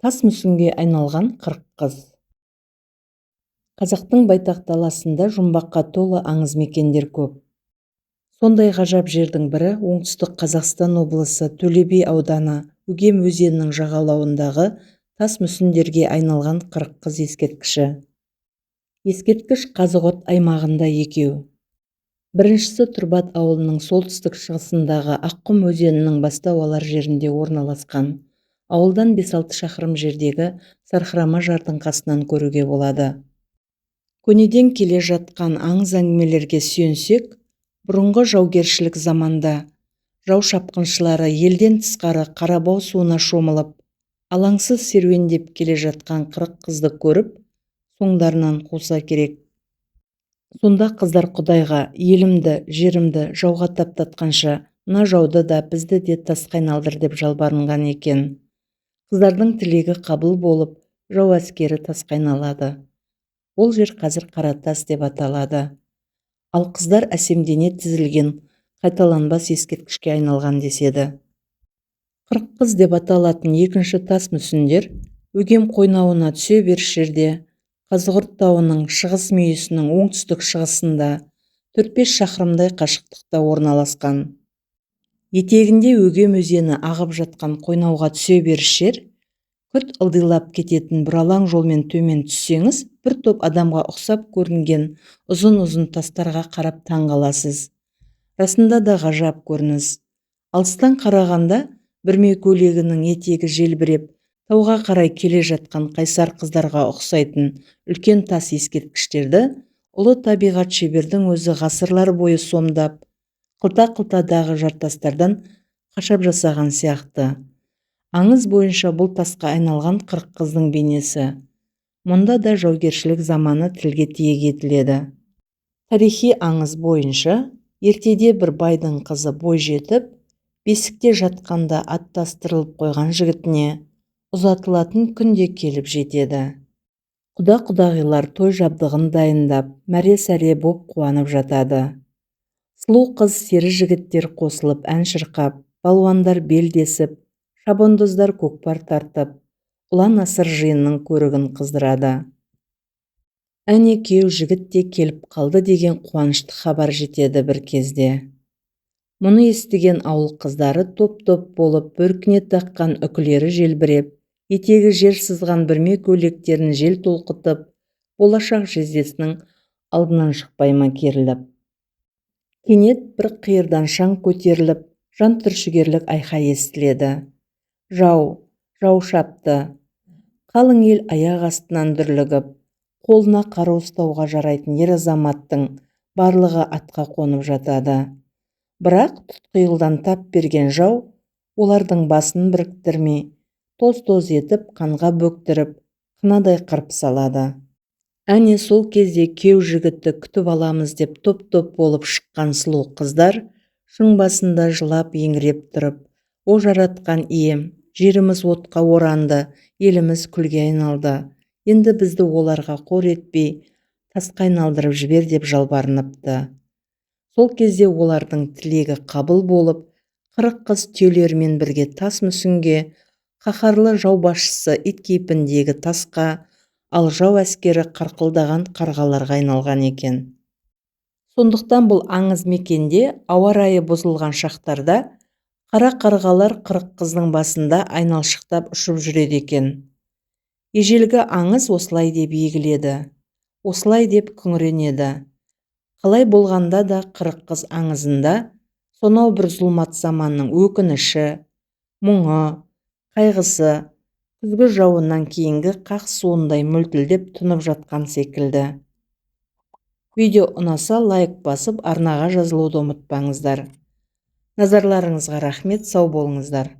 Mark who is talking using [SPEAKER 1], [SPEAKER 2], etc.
[SPEAKER 1] Тас мүсінге айналған 40 қыз. Қазақтың байтақ даласында жұмбаққа толы аңыз мекендер көп. Сондай ғажап жердің бірі оңтүстік Қазақстан облысы Төле Би ауданы Өгем өзенінің жағалауындағы тас мүсіндерге айналған 40 қыз ескерткіші. Ескерткіш Қазығұрт аймағында екеу. Біріншісі Тұрбат ауылының солтүстік шығысындағы Аққұм өзенінің бастау алар жерінде орналасқан. Ауылдан 5-6 шақырым жердегі Сарқырама жардың қасынан көруге болады. Көнеден келе жатқан аңыз әңгімелерге сүйенсек, бұрынғы жаугершілік заманда жау шапқыншылары елден тысқары Қарабау суына шомылып, алаңсыз серуендеп келе жатқан 40 қызды көріп, соңдарынан қуса керек. Сонда қыздар Құдайға елімді, жерімді жауға таптатқанша, мына жауды да бізді де тасқа айналдыр деп жалбарынған екен. Қыздардың тілегі қабыл болып, жау әскері тасқа айналады. Ол жер қазір Қаратас деп аталады. Ал қыздар әсемдене тізілген, қайталанбас ескерткішке айналған деседі. 40 қыз деп аталатын екінші тас мүсіндер Өгем қойнауына түсе беріс жерде, Қазығұрт тауының шығыс мүйісінің оңтүстік шығысында 4-5 шақырымдай қашықтықта орналасқан. Етегінде Өгем өзені ағып жатқан қойнауға түсе беріс жер, күрт ылдилап кететін бұралаң жолмен төмен түссеңіз, бір топ адамға ұқсап көрінген ұзын-ұзын тастарға қарап таңғаласыз. Расында да ғажап көрініс. Алыстан қарағанда бүрме көйлегінің етегі желбіреп, тауға қарай келе жатқан қайсар қыздарға ұқсайтын үлкен тас ескерткіштерді ұлы табиғат шебердің өзі ғасырлар бойы сомдап, қылта-қылтадағы жартастардан қашап жасаған сияқты. Аңыз бойынша бұл тасқа айналған 40 қыздың бейнесі. Мұнда да жаугершілік заманы тілге тиек етіледі. Тарихи аңыз бойынша, ертеде бір байдың қызы бой жетіп, бесікте жатқанда аттастырылып қойған жігітіне ұзатылатын күнде келіп жетеді. Құда-құдағилар той жабдығын дайындап, мәре-сәре боп қуанып жатады. Сұлу қыз сері жігіттер қосылып ән шырқап, балуандар белдесіп, шабандоздар көкпар тартып, ұлан-асыр жиынның көрігін қыздырады. Әне күйеу жігіт те келіп қалды деген қуанышты хабар жетеді бір кезде. Мұны естіген ауыл қыздары топ-топ болып бөркіне таққан үкілері желбіреп, етегі жер сызған бүрме көйлектерін жел толқытып, болашақ жездесінің алдынан шықпай ма керіліп. Кенет бір қиырдан шаң көтеріліп, жан түршігерлік айқай естіледі. Жау шапты. Қалың ел аяқ астынан дүрлігіп, қолына қару ұстауға жарайтын ер азаматтың барлығы атқа қонып жатады. Бірақ тұтқиылдан тап берген жау олардың басын біріктірмей, тоз-тоз етіп қанға бөктіріп, қынадай қырып салады. Әне сол кезде күйеу жігітті күтіп аламыз деп топ-топ болып шыққан сұлу қыздар шың басында жылап еңіреп тұрып, о жаратқан ием, жеріміз отқа оранды, еліміз күлге айналды. Енді бізді оларға қор етпей, тасқа айналдырып жібер деп жалбарыныпты. Сол кезде олардың тілегі қабыл болып, 40 қыз түйелерімен бірге тас мүсінге, қаһарлы жау басшысы ит кейпіндегі тасқа, ал жау әскері қарқылдаған қарғаларға айналған екен. Сондықтан бұл аңыз мекенде ауа райы бұзылған шақтарда қара қарғалар 40 қыздың басында айналшықтап ұшып жүреді екен. Ежелгі аңыз осылай деп егіледі, осылай деп күңіренеді. Қалай болғанда да 40 қыз аңызында сонау бір зұлмат заманның өкініші, мұңы, қайғысы, күзгі жауыннан кейінгі қақ суындай мөлтілдеп тұнып жатқан секілді. Видео ұнаса лайк басып, арнаға жазылуды ұмытпаңыздар. Назарларыңызға рахмет, сау болыңыздар.